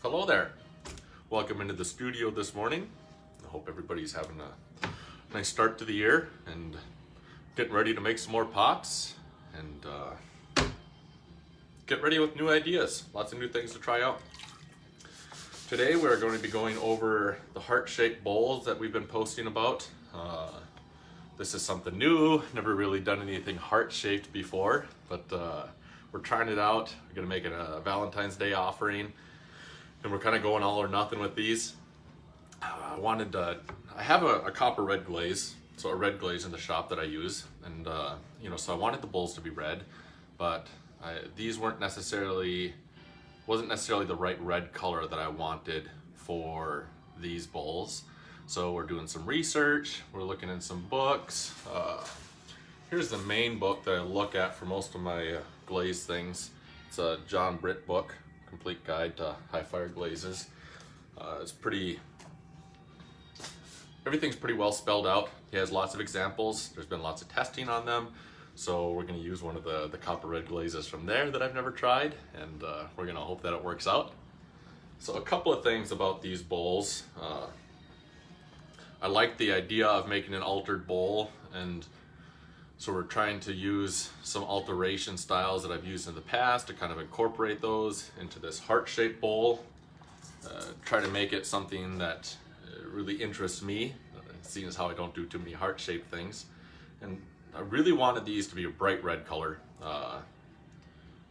Hello there. Welcome into the studio this morning. I hope everybody's having a nice start to the year and getting ready to make some more pots and get ready with new ideas. Lots of new things to try out. Today we're going to be going over the heart-shaped bowls that we've been posting about. This is something new, never really done anything heart-shaped before, but we're trying it out. We're gonna make it a Valentine's Day offering, and we're kind of going all or nothing with these. I have a copper red glaze, so a red glaze in the shop that I use, and so I wanted the bowls to be red, but these wasn't necessarily the right red color that I wanted for these bowls. So we're doing some research, we're looking in some books. Here's the main book that I look at for most of my glaze things. It's a John Britt book, Complete Guide to High Fire Glazes. Everything's pretty well spelled out. He has lots of examples. There's been lots of testing on them. So we're gonna use one of the copper red glazes from there that I've never tried, and we're gonna hope that it works out. So a couple of things about these bowls. I like the idea of making an altered bowl, and so we're trying to use some alteration styles that I've used in the past to kind of incorporate those into this heart-shaped bowl. Try to make it something that really interests me, seeing as how I don't do too many heart-shaped things. And I really wanted these to be a bright red color.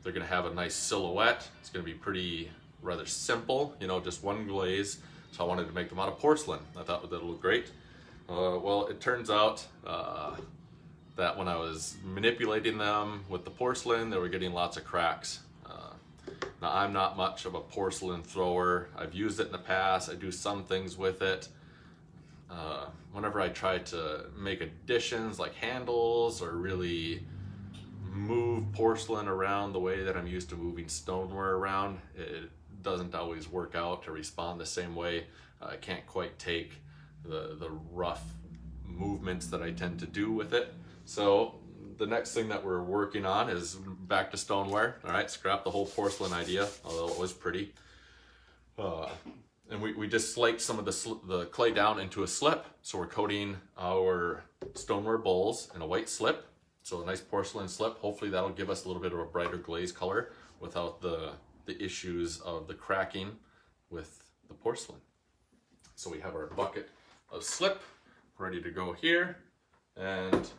They're gonna have a nice silhouette. It's gonna be rather simple, just one glaze. So I wanted to make them out of porcelain. I thought that would look great. Well, it turns out that when I was manipulating them with the porcelain, they were getting lots of cracks. Now, I'm not much of a porcelain thrower. I've used it in the past. I do some things with it. Whenever I try to make additions like handles or really move porcelain around the way that I'm used to moving stoneware around, it doesn't always work out or respond the same way. I can't quite take the rough movements that I tend to do with it. So the next thing that we're working on is back to stoneware. All right, scrap the whole porcelain idea, although it was pretty. And we just slaked some of the clay down into a slip. So we're coating our stoneware bowls in a white slip. So a nice porcelain slip. Hopefully that'll give us a little bit of a brighter glaze color without the issues of the cracking with the porcelain. So we have our bucket of slip ready to go here. And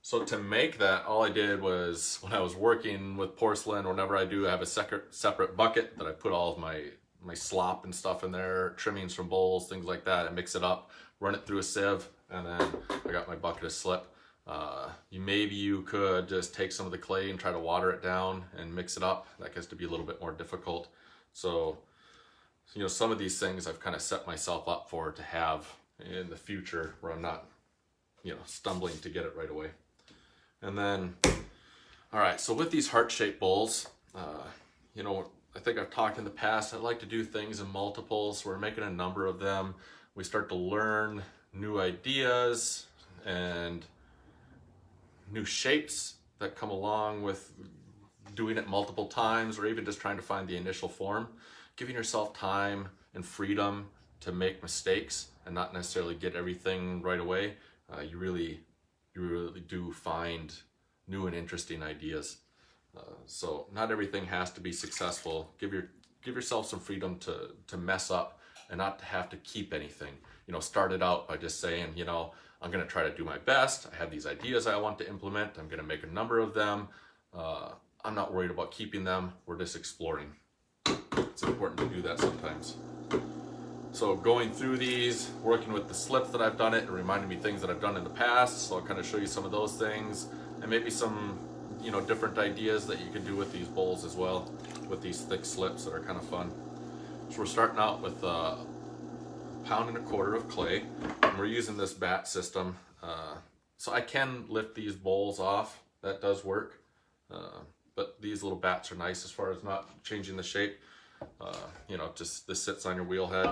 so to make that, all I did was, when I was working with porcelain, whenever I have a separate bucket that I put all of my slop and stuff in there, trimmings from bowls, things like that, and mix it up, run it through a sieve, and then I got my bucket of slip. Maybe you could just take some of the clay and try to water it down and mix it up. That gets to be a little bit more difficult. So, some of these things I've kind of set myself up for to have in the future where I'm not, stumbling to get it right away. And then, all right, so with these heart-shaped bowls, I think I've talked in the past, I like to do things in multiples. We're making a number of them. We start to learn new ideas and new shapes that come along with doing it multiple times, or even just trying to find the initial form. Giving yourself time and freedom to make mistakes and not necessarily get everything right away. You really do find new and interesting ideas. So not everything has to be successful. Give yourself some freedom to mess up and not to have to keep anything. Start it out by just saying, I'm gonna try to do my best. I have these ideas I want to implement. I'm gonna make a number of them. I'm not worried about keeping them. We're just exploring. It's important to do that sometimes. So going through these, working with the slips that I've done it reminded me things that I've done in the past. So I'll kind of show you some of those things and maybe some, different ideas that you can do with these bowls as well, with these thick slips that are kind of fun. So we're starting out with 1.25 pounds of clay, and we're using this bat system. So I can lift these bowls off. That does work. But these little bats are nice as far as not changing the shape. Just this sits on your wheel head,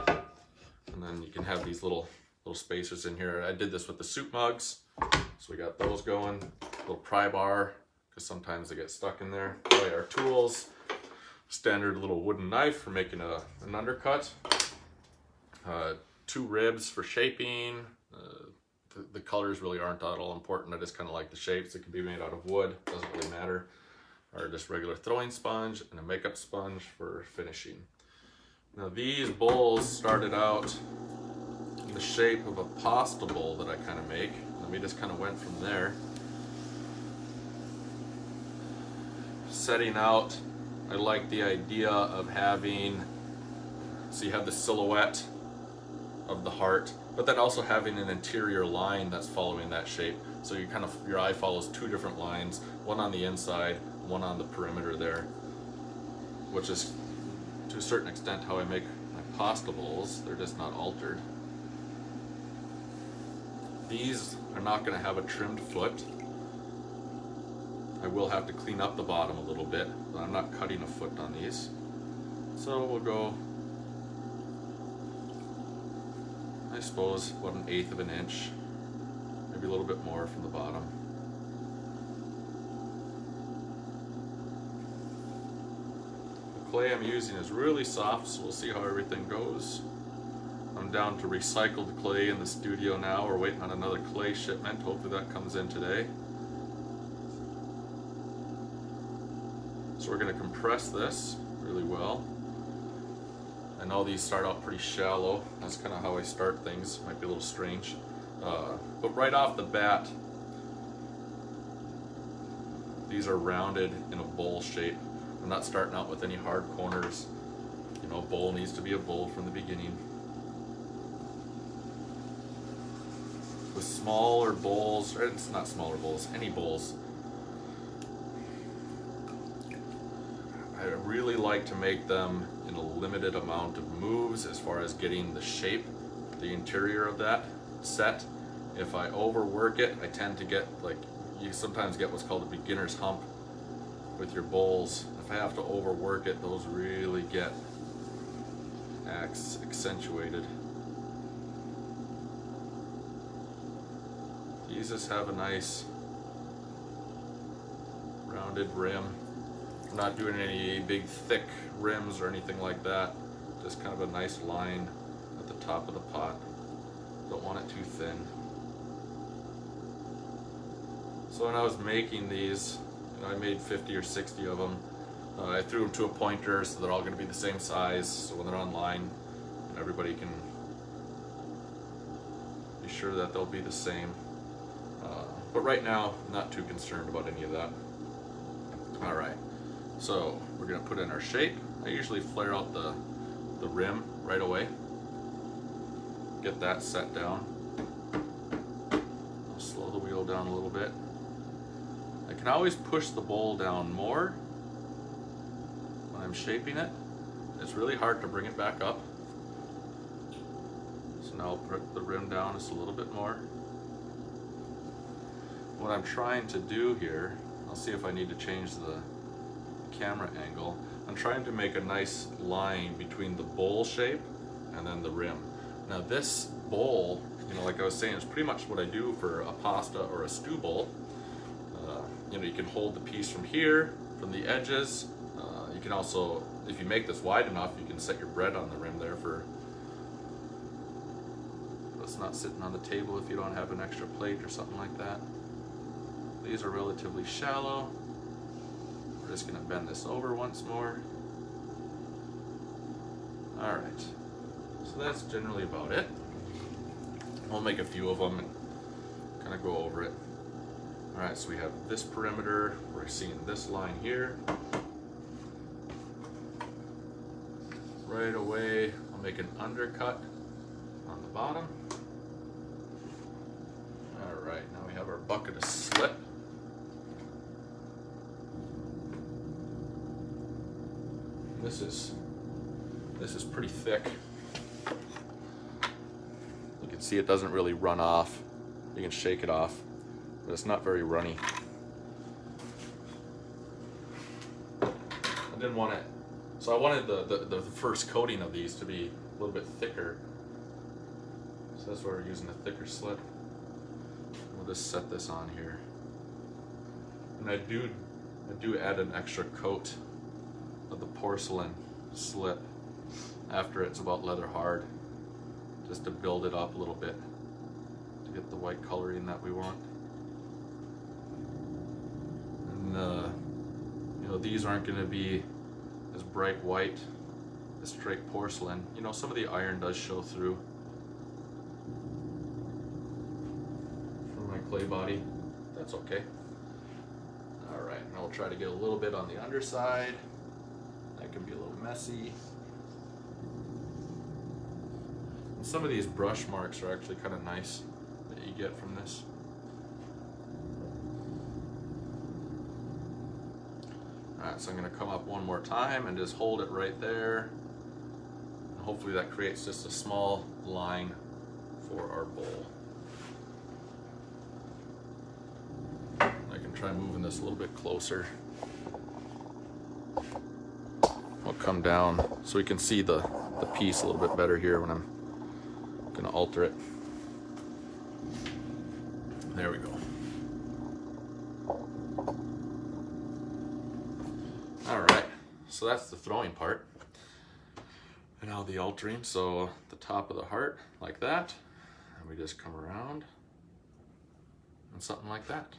and then you can have these little spacers in here. I did this with the soup mugs, so we got those going. Little pry bar, because sometimes they get stuck in there. Play our tools. standard little wooden knife for making an undercut. 2 ribs for shaping. The colors really aren't at all important. I just kind of like the shapes. It can be made out of wood, doesn't really matter. Or just regular throwing sponge and a makeup sponge for finishing. Now these bowls started out in the shape of a pasta bowl that I kind of make. And we just kind of went from there. Setting out, I like the idea of having, so you have the silhouette of the heart, but then also having an interior line that's following that shape. So you kind of, your eye follows 2 different lines, one on the inside, one on the perimeter there, which is to a certain extent how I make my pasta bowls. They're just not altered. These are not going to have a trimmed foot. I will have to clean up the bottom a little bit, but I'm not cutting a foot on these. So we'll go, I suppose, what, 1/8 of an inch, maybe a little bit more from the bottom. The clay I'm using is really soft, so we'll see how everything goes. I'm down to recycled clay in the studio now. We're waiting on another clay shipment. Hopefully that comes in today. So we're going to compress this really well. I know these start out pretty shallow. That's kind of how I start things. Might be a little strange. But right off the bat, these are rounded in a bowl shape. I'm not starting out with any hard corners. You know, a bowl needs to be a bowl from the beginning. With smaller bowls, or it's not smaller bowls, any bowls, I really like to make them in a limited amount of moves as far as getting the shape, the interior of that set. If I overwork it, I tend to get, like, you sometimes get what's called a beginner's hump with your bowls. If I have to overwork it, those really get accentuated. These just have a nice rounded rim. I'm not doing any big thick rims or anything like that. Just kind of a nice line at the top of the pot. Don't want it too thin. So when I was making these, you know, I made 50 or 60 of them. I threw them to a pointer so they're all going to be the same size. So when they're online, everybody can be sure that they'll be the same. But right now, I'm not too concerned about any of that. All right. So we're going to put in our shape. I usually flare out the rim right away. Get that set down. I'll slow the wheel down a little bit. I can always push the bowl down more when I'm shaping it. It's really hard to bring it back up. So now I'll put the rim down just a little bit more. What I'm trying to do here, I'll see if I need to change the camera angle. I'm trying to make a nice line between the bowl shape and then the rim. Now this bowl, you know, like I was saying, is pretty much what I do for a pasta or a stew bowl. You know, you can hold the piece from here, from the edges. You can also, if you make this wide enough, you can set your bread on the rim there for, it's not sitting on the table if you don't have an extra plate or something like that. These are relatively shallow. We're just going to bend this over once more. All right, so that's generally about it. We'll make a few of them and kind of go over it. All right, so we have this perimeter. We're seeing this line here. Right away, I'll make an undercut on the bottom. All right, now we have our bucket of slip. This is pretty thick. You can see it doesn't really run off. You can shake it off, but it's not very runny. I didn't want it, so I wanted the first coating of these to be a little bit thicker. So that's why we're using a thicker slip. We'll just set this on here. And I do add an extra coat of the porcelain slip after it's about leather hard, just to build it up a little bit to get the white coloring that we want. And you know, these aren't going to be as bright white as straight porcelain. You know, some of the iron does show through from my clay body. That's okay. All right, now we'll try to get a little bit on the underside. That can be a little messy. And some of these brush marks are actually kind of nice that you get from this. All right, so I'm going to come up one more time and just hold it right there. And hopefully that creates just a small line for our bowl. I can try moving this a little bit closer. I'll come down so we can see the piece a little bit better here when I'm going to alter it. There we go. All right, so that's the throwing part. And now the altering, so the top of the heart like that, and we just come around and something like that.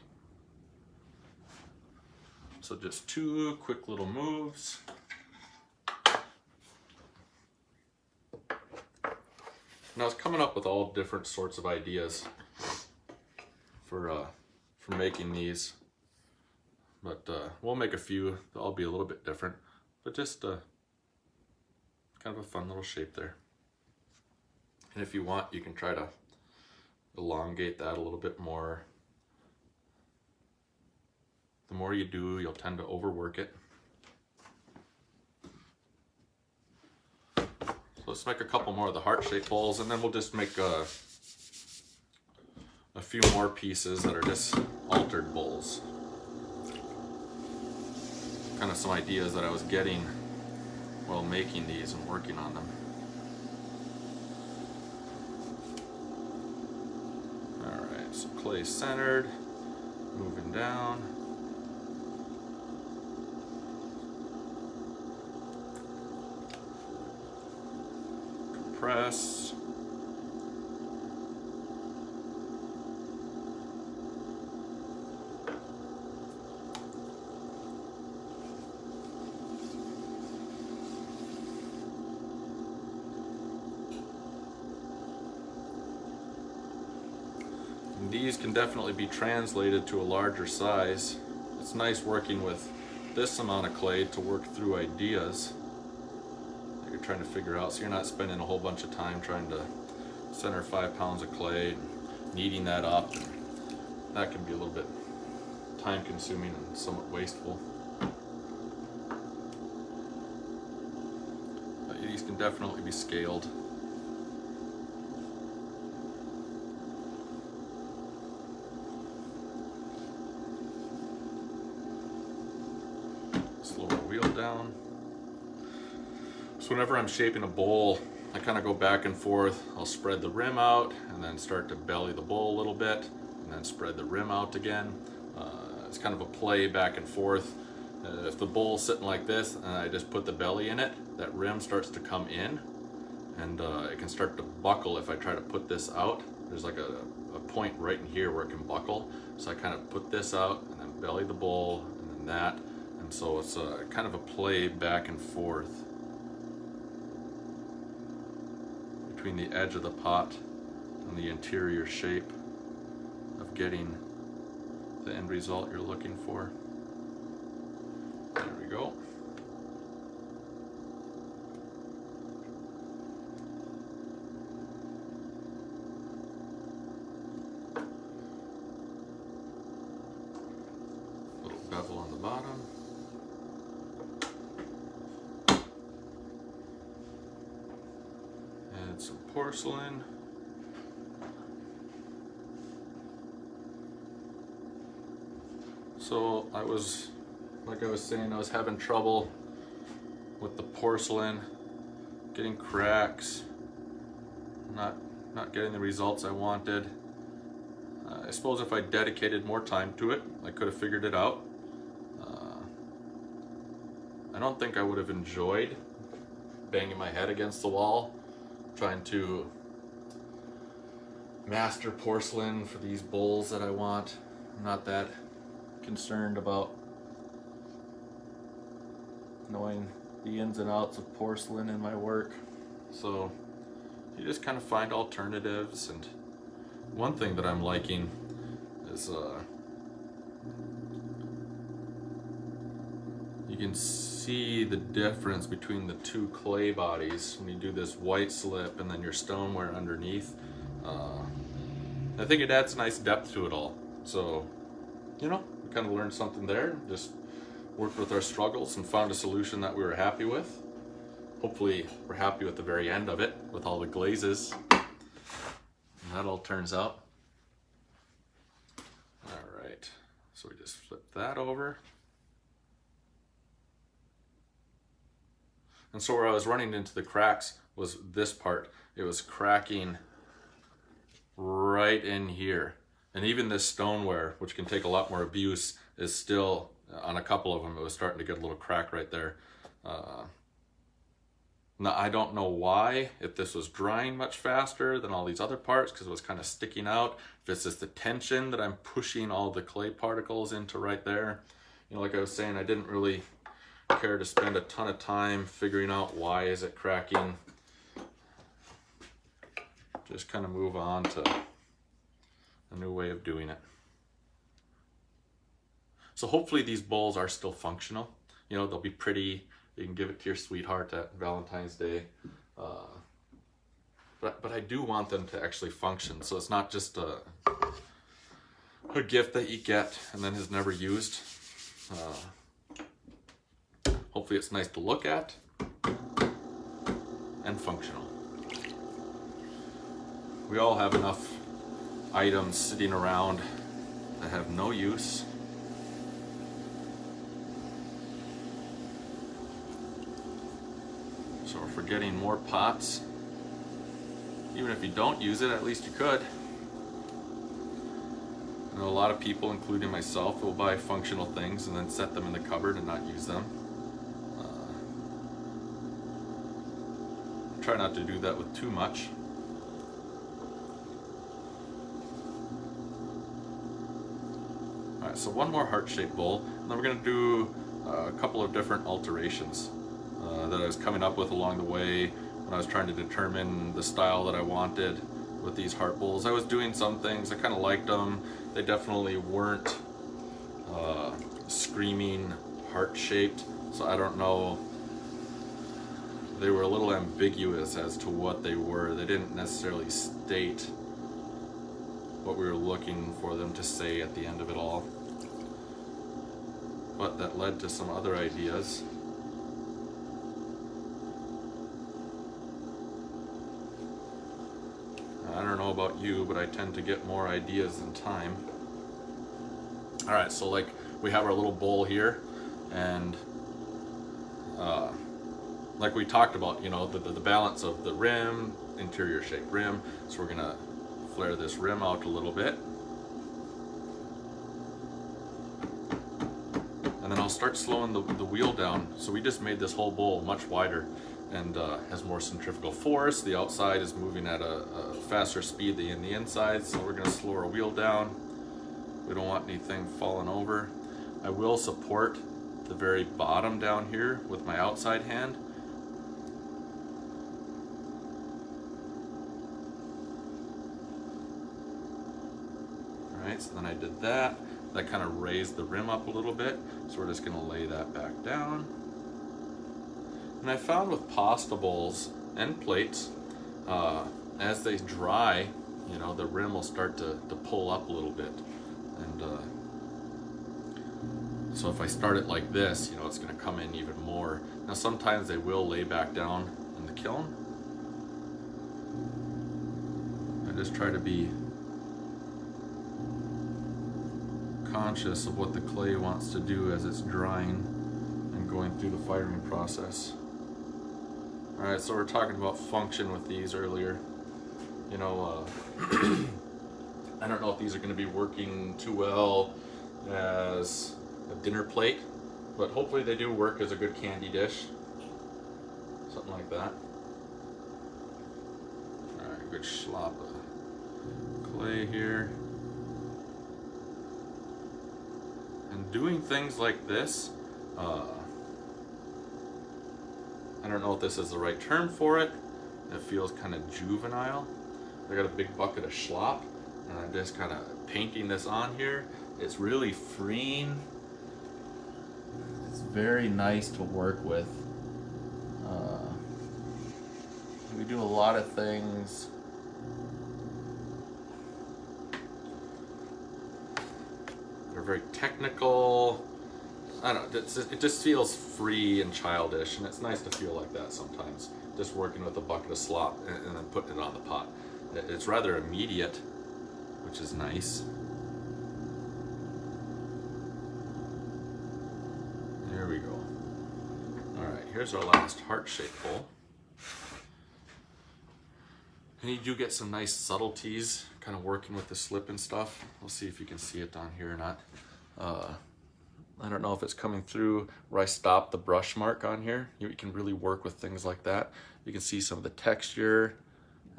So just two quick little moves. And I was coming up with all different sorts of ideas for making these, but we'll make a few. They'll all be a little bit different, but just kind of a fun little shape there. And if you want, you can try to elongate that a little bit more. The more you do, you'll tend to overwork it. So let's make a couple more of the heart-shaped bowls, and then we'll just make a few more pieces that are just altered bowls. Kind of some ideas that I was getting while making these and working on them. Alright, so clay centered, moving down. Compress. These can definitely be translated to a larger size. It's nice working with this amount of clay to work through ideas that you're trying to figure out, so you're not spending a whole bunch of time trying to center 5 pounds of clay, kneading that up. That can be a little bit time consuming and somewhat wasteful. But these can definitely be scaled. Down. So whenever I'm shaping a bowl, I kind of go back and forth. I'll spread the rim out and then start to belly the bowl a little bit and then spread the rim out again. It's kind of a play back and forth. If the bowl's sitting like this and I just put the belly in it, that rim starts to come in and it can start to buckle if I try to put this out. There's like a point right in here where it can buckle. So I kind of put this out and then belly the bowl and then that. And so it's kind of a play back and forth between the edge of the pot and the interior shape of getting the end result you're looking for. There we go. Little bevel on the bottom. Some porcelain. So like I was saying, I was having trouble with the porcelain, getting cracks, not getting the results I wanted. I suppose if I dedicated more time to it, I could have figured it out. I don't think I would have enjoyed banging my head against the wall trying to master porcelain for these bowls that I want. I'm not that concerned about knowing the ins and outs of porcelain in my work. So you just kind of find alternatives. And one thing that I'm liking is you can see the difference between the two clay bodies when you do this white slip and then your stoneware underneath. I think it adds nice depth to it all. So, you know, we kind of learned something there. Just worked with our struggles and found a solution that we were happy with. Hopefully we're happy with the very end of it, with all the glazes. And that all turns out. All right, so we just flip that over. And so where I was running into the cracks was this part. It was cracking right in here. And even this stoneware, which can take a lot more abuse, is still, on a couple of them, it was starting to get a little crack right there. Now, I don't know why, if this was drying much faster than all these other parts, because it was kind of sticking out. If it's just the tension that I'm pushing all the clay particles into right there. You know, like I was saying, I didn't really care to spend a ton of time figuring out why is it cracking. Just kind of move on to a new way of doing it. So hopefully these bowls are still functional. You know, they'll be pretty. You can give it to your sweetheart at Valentine's Day. But I do want them to actually function. So it's not just a gift that you get and then is never used. Hopefully it's nice to look at and functional. We all have enough items sitting around that have no use. So if we're getting more pots, even if you don't use it, at least you could. I know a lot of people, including myself, will buy functional things and then set them in the cupboard and not use them. Try not to do that with too much. Alright, so one more heart-shaped bowl, and then we're going to do a couple of different alterations that I was coming up with along the way when I was trying to determine the style that I wanted with these heart bowls. I was doing some things, I kind of liked them. They definitely weren't screaming heart-shaped, so I don't know. They were a little ambiguous as to what they were. They didn't necessarily state what we were looking for them to say at the end of it all. But that led to some other ideas. I don't know about you, but I tend to get more ideas in time. All right, so like we have our little bowl here, and like we talked about, you know, the balance of the rim, interior shaped rim. So we're gonna flare this rim out a little bit. And then I'll start slowing the wheel down. So we just made this whole bowl much wider and has more centrifugal force. The outside is moving at a faster speed than the inside. So we're gonna slow our wheel down. We don't want anything falling over. I will support the very bottom down here with my outside hand. Alright, so then I did that. That kind of raised the rim up a little bit. So we're just gonna lay that back down. And I found with pasta bowls and plates, as they dry, you know, the rim will start to pull up a little bit. And so if I start it like this, you know, it's gonna come in even more. Now sometimes they will lay back down in the kiln. I just try to be conscious of what the clay wants to do as it's drying and going through the firing process. Alright, so we're talking about function with these earlier. You know, I don't know if these are going to be working too well as a dinner plate. but hopefully they do work as a good candy dish. Something like that. Alright, good slop of clay here. And doing things like this, I don't know if this is the right term for it. It feels kind of juvenile. I got a big bucket of schlop, and I'm just kind of painting this on here. It's really freeing. It's very nice to work with. We do a lot of things. They're very technical. I don't know, it just feels free and childish, and it's nice to feel like that sometimes. Just working with a bucket of slop and then putting it on the pot. It's rather immediate, which is nice. There we go. All right, here's our last heart-shaped bowl. And you do get some nice subtleties, kind of working with the slip and stuff. We'll see if you can see it down here or not. I don't know if it's coming through where I stopped the brush mark on here. You can really work with things like that. You can see some of the texture,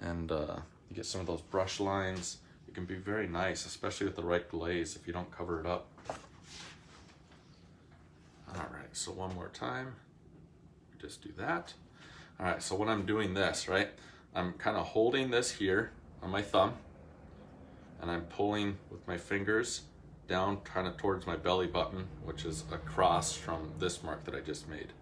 and you get some of those brush lines. It can be very nice, especially with the right glaze if you don't cover it up. All right, so one more time, just do that. All right, so when I'm doing this, right, I'm kind of holding this here on my thumb, and I'm pulling with my fingers down kind of towards my belly button, which is across from this mark that I just made.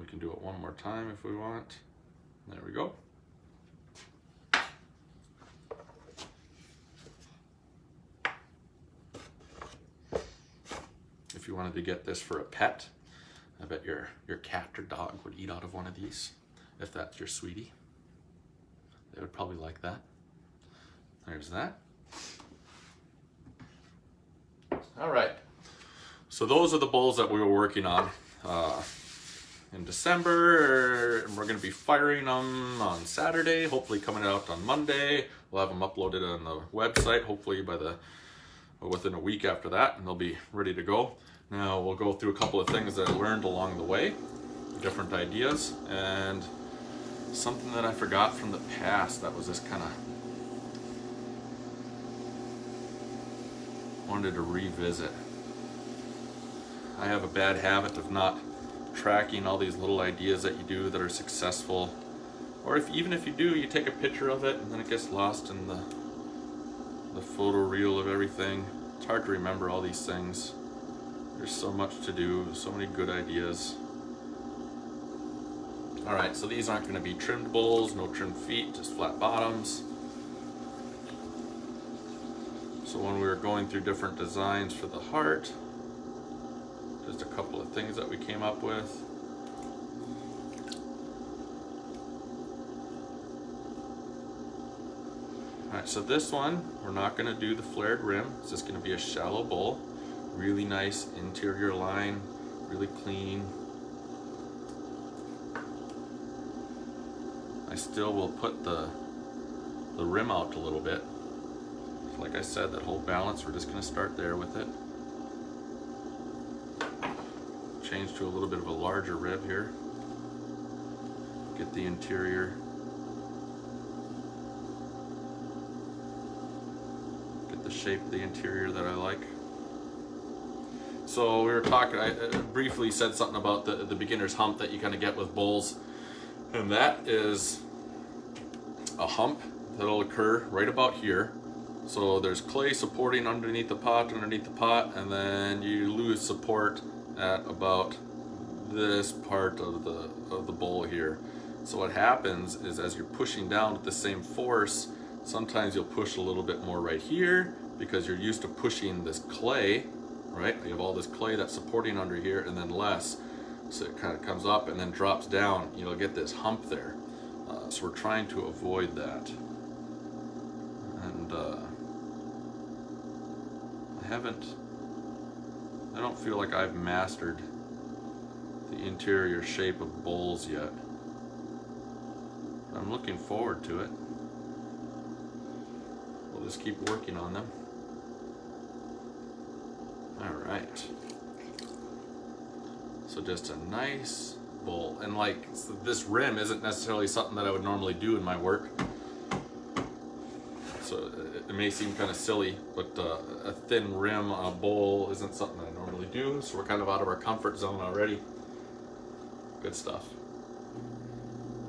We can do it one more time if we want. There we go. If you wanted to get this for a pet, I bet your cat or dog would eat out of one of these, if that's your sweetie. They would probably like that. There's that. All right. So those are the bowls that we were working on in December. And we're going to be firing them on Saturday, hopefully coming out on Monday. We'll have them uploaded on the website, hopefully within a week after that, and they'll be ready to go. Now we'll go through a couple of things that I learned along the way, different ideas, and something that I forgot from the past that was just kind of wanted to revisit. I have a bad habit of not tracking all these little ideas that you do that are successful, or even if you do, you take a picture of it and then it gets lost in the photo reel of everything. It's hard to remember all these things. There's so much to do, so many good ideas. All right, so these aren't going to be trimmed bowls, no trimmed feet, just flat bottoms. So when we were going through different designs for the heart, just a couple of things that we came up with. All right, so this one, we're not going to do the flared rim. It's just going to be a shallow bowl. Really nice interior line, really clean. I still will put the rim out a little bit. Like I said, that whole balance, we're just going to start there with it. Change to a little bit of a larger rib here. Get the interior. Get the shape of the interior that I like. So we were talking, I briefly said something about the beginner's hump that you kind of get with bowls. And that is a hump that'll occur right about here. So there's clay supporting underneath the pot, and then you lose support at about this part of the bowl here. So what happens is as you're pushing down with the same force, sometimes you'll push a little bit more right here because you're used to pushing this clay, right? You have all this clay that's supporting under here, and then less. So it kind of comes up and then drops down. You'll get this hump there. So we're trying to avoid that. And I don't feel like I've mastered the interior shape of bowls yet. I'm looking forward to it. We'll just keep working on them. All right. So just a nice bowl. And like, so this rim isn't necessarily something that I would normally do in my work. So it may seem kind of silly, but a thin rim on a bowl isn't something I normally do. So we're kind of out of our comfort zone already. Good stuff.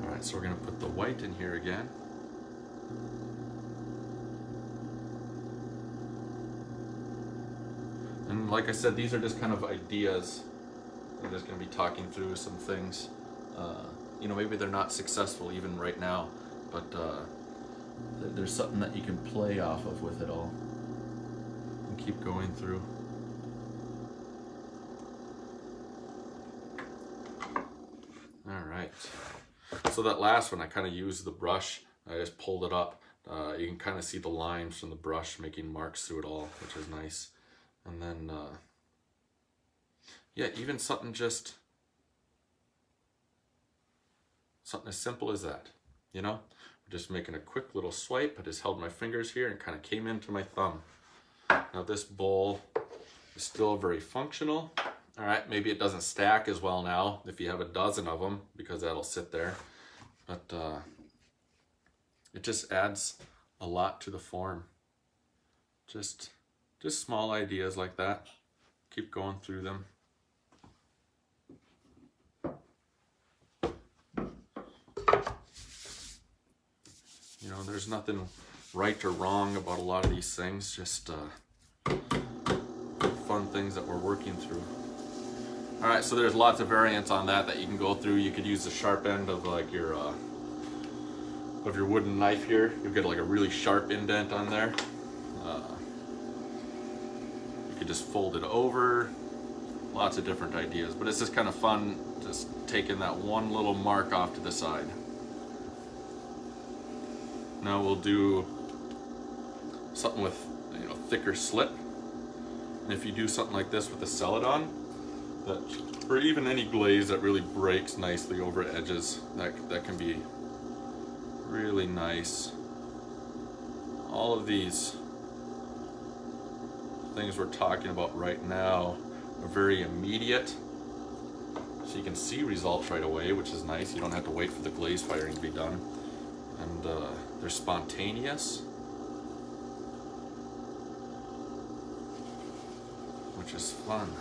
All right, so we're gonna put the white in here again. And like I said, these are just kind of ideas. I'm just gonna be talking through some things. You know, maybe they're not successful even right now, but there's something that you can play off of with it all and keep going through. All right, so that last one I kind of used the brush. I just pulled it up. You can kind of see the lines from the brush making marks through it all, which is nice. And then yeah, even something as simple as that, you know? Just making a quick little swipe. I just held my fingers here and kind of came into my thumb. Now this bowl is still very functional. All right, maybe it doesn't stack as well now if you have a dozen of them, because that'll sit there. But it just adds a lot to the form. Just small ideas like that. Keep going through them. You know, there's nothing right or wrong about a lot of these things, just fun things that we're working through. All right, so there's lots of variants on that you can go through. You could use the sharp end of like your wooden knife here. You'll get like a really sharp indent on there. You could just fold it over. Lots of different ideas, but it's just kind of fun just taking that one little mark off to the side. Now we'll do something with, you know, thicker slip. And if you do something like this with a Celadon, or even any glaze that really breaks nicely over edges, that can be really nice. All of these things we're talking about right now are very immediate, so you can see results right away, which is nice. You don't have to wait for the glaze firing to be done. And they're spontaneous, which is fun.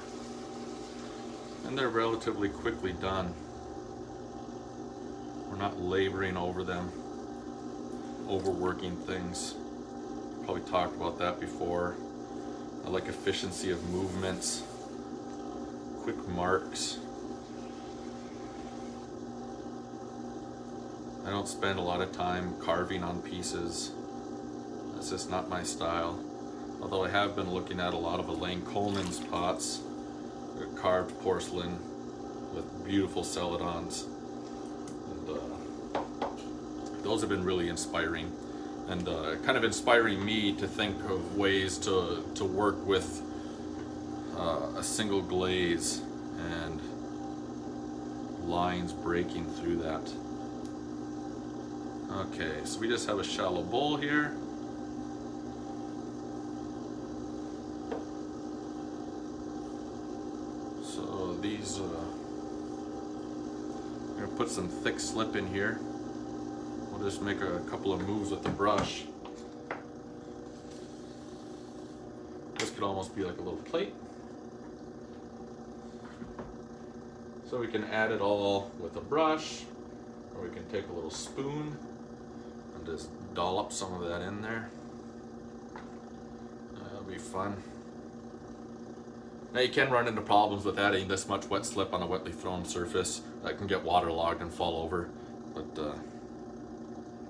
And they're relatively quickly done. We're not laboring over them, overworking things. Probably talked about that before. I like efficiency of movements, quick marks. I don't spend a lot of time carving on pieces. That's just not my style. Although I have been looking at a lot of Elaine Coleman's pots. They're carved porcelain with beautiful celadons. And those have been really inspiring. And kind of inspiring me to think of ways to work with a single glaze and lines breaking through that. Okay, so we just have a shallow bowl here. So these, I'm gonna put some thick slip in here. We'll just make a couple of moves with the brush. This could almost be like a little plate. So we can add it all with a brush, or we can take a little spoon and just dollop some of that in there. That'll be fun. Now you can run into problems with adding this much wet slip on a wetly thrown surface. That can get waterlogged and fall over, but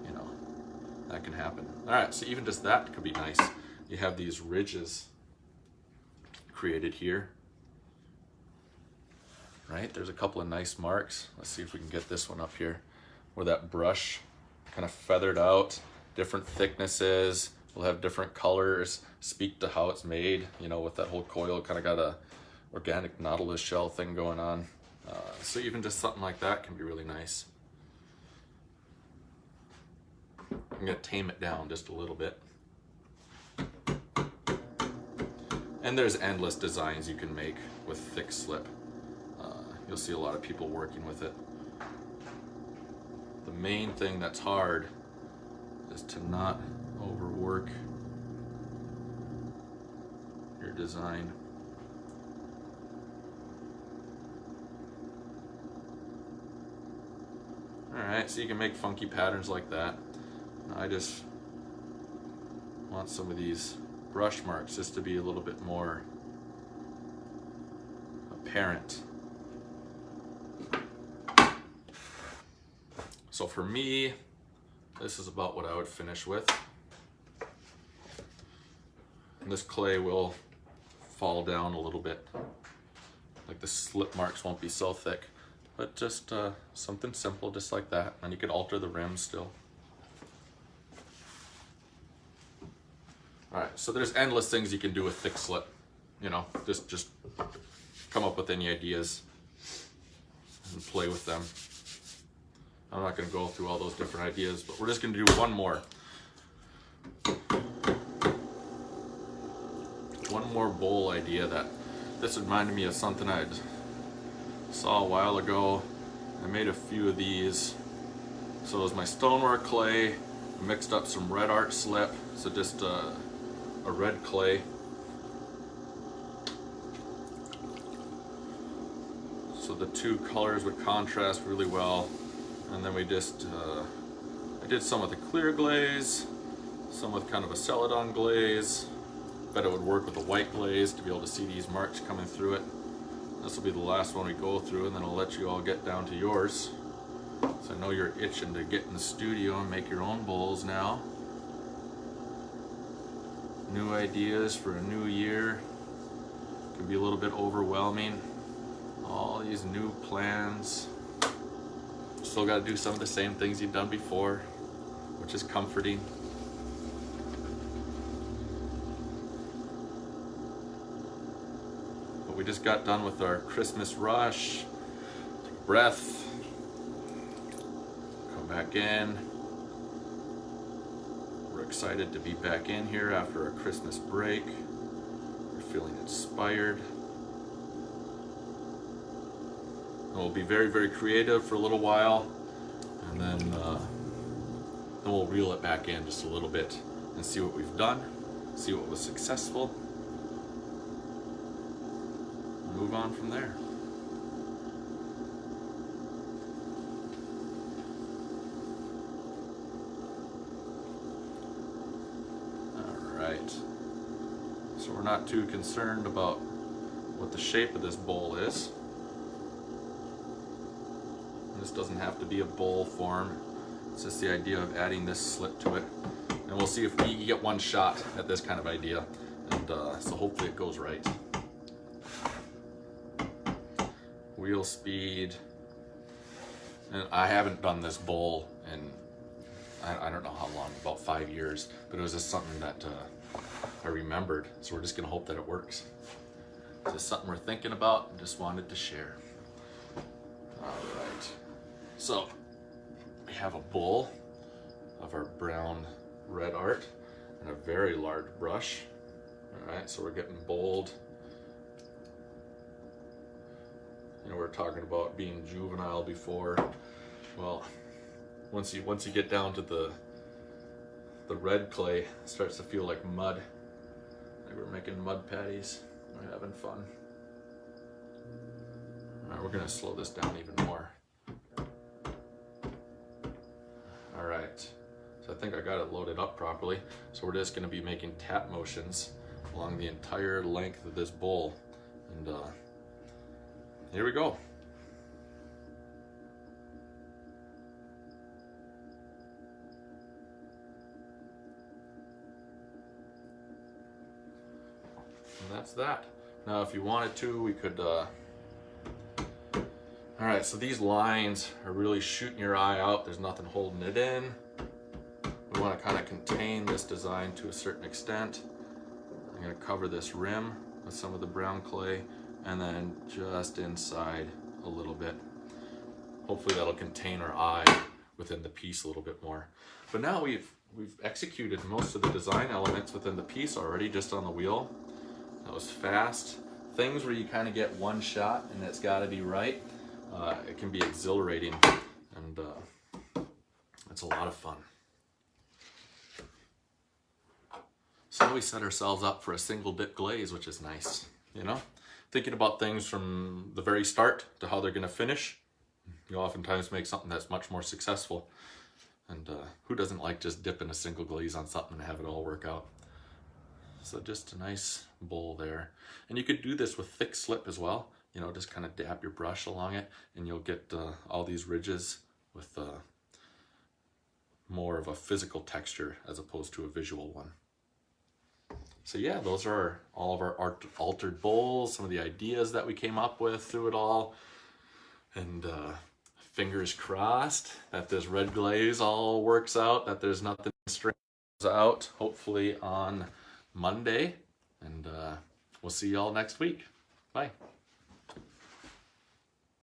you know, that can happen. All right, so even just that could be nice. You have these ridges created here, right? There's a couple of nice marks. Let's see if we can get this one up here, where that brush kind of feathered out, different thicknesses. We'll have different colors, speak to how it's made, you know, with that whole coil, kind of got a organic nautilus shell thing going on. So even just something like that can be really nice. I'm gonna tame it down just a little bit. And there's endless designs you can make with thick slip. You'll see a lot of people working with it. The main thing that's hard is to not overwork your design. Alright, so you can make funky patterns like that. I just want some of these brush marks just to be a little bit more apparent. So for me, this is about what I would finish with. And this clay will fall down a little bit. Like the slip marks won't be so thick, but just something simple just like that. And you could alter the rim still. All right, so there's endless things you can do with thick slip. You know, just come up with any ideas and play with them. I'm not going to go through all those different ideas, but we're just going to do one more. One more bowl idea that this reminded me of something I saw a while ago. I made a few of these. So it was my stoneware clay, mixed up some red art slip, so just a red clay. So the two colors would contrast really well. And then we just, I did some with a clear glaze, some with kind of a celadon glaze. Bet it would work with a white glaze to be able to see these marks coming through it. This will be the last one we go through, and then I'll let you all get down to yours. So I know you're itching to get in the studio and make your own bowls now. New ideas for a new year. Can be a little bit overwhelming. All these new plans. Still got to do some of the same things you've done before, which is comforting. But we just got done with our Christmas rush. Take a breath. Come back in. We're excited to be back in here after our Christmas break. We're feeling inspired. We'll be very, very creative for a little while, and then we'll reel it back in just a little bit and see what we've done, see what was successful, and move on from there. All right, so we're not too concerned about what the shape of this bowl is. This doesn't have to be a bowl form. It's just the idea of adding this slip to it. And we'll see if we can get one shot at this kind of idea. And so hopefully it goes right. Wheel speed. And I haven't done this bowl in, I don't know how long, about 5 years. But it was just something that I remembered. So we're just gonna hope that it works. It's just something we're thinking about and just wanted to share. All right. So we have a bowl of our brown red art and a very large brush. All right, so we're getting bold. You know, we were talking about being juvenile before. Well, once you get down to the red clay, it starts to feel like mud. Like we're making mud patties. We're having fun. All right, we're gonna slow this down even more. All right, so I think I got it loaded up properly. So we're just gonna be making tap motions along the entire length of this bowl. And here we go. And that's that. Now, if you wanted to, we could, all right, so these lines are really shooting your eye out. There's nothing holding it in. We want to kind of contain this design to a certain extent. I'm going to cover this rim with some of the brown clay, and then just inside a little bit. Hopefully that'll contain our eye within the piece a little bit more. But now we've executed most of the design elements within the piece already, just on the wheel. That was fast. Things where you kind of get one shot and it's got to be right, it can be exhilarating, and it's a lot of fun. So we set ourselves up for a single dip glaze, which is nice, you know? Thinking about things from the very start to how they're gonna finish, you oftentimes make something that's much more successful. And who doesn't like just dipping a single glaze on something and have it all work out? So just a nice bowl there. And you could do this with thick slip as well. You know, just kind of dab your brush along it and you'll get all these ridges with more of a physical texture as opposed to a visual one. So yeah, those are all of our altered bowls, some of the ideas that we came up with through it all. And fingers crossed that this red glaze all works out, that there's nothing strange out, hopefully on Monday. And we'll see y'all next week. Bye.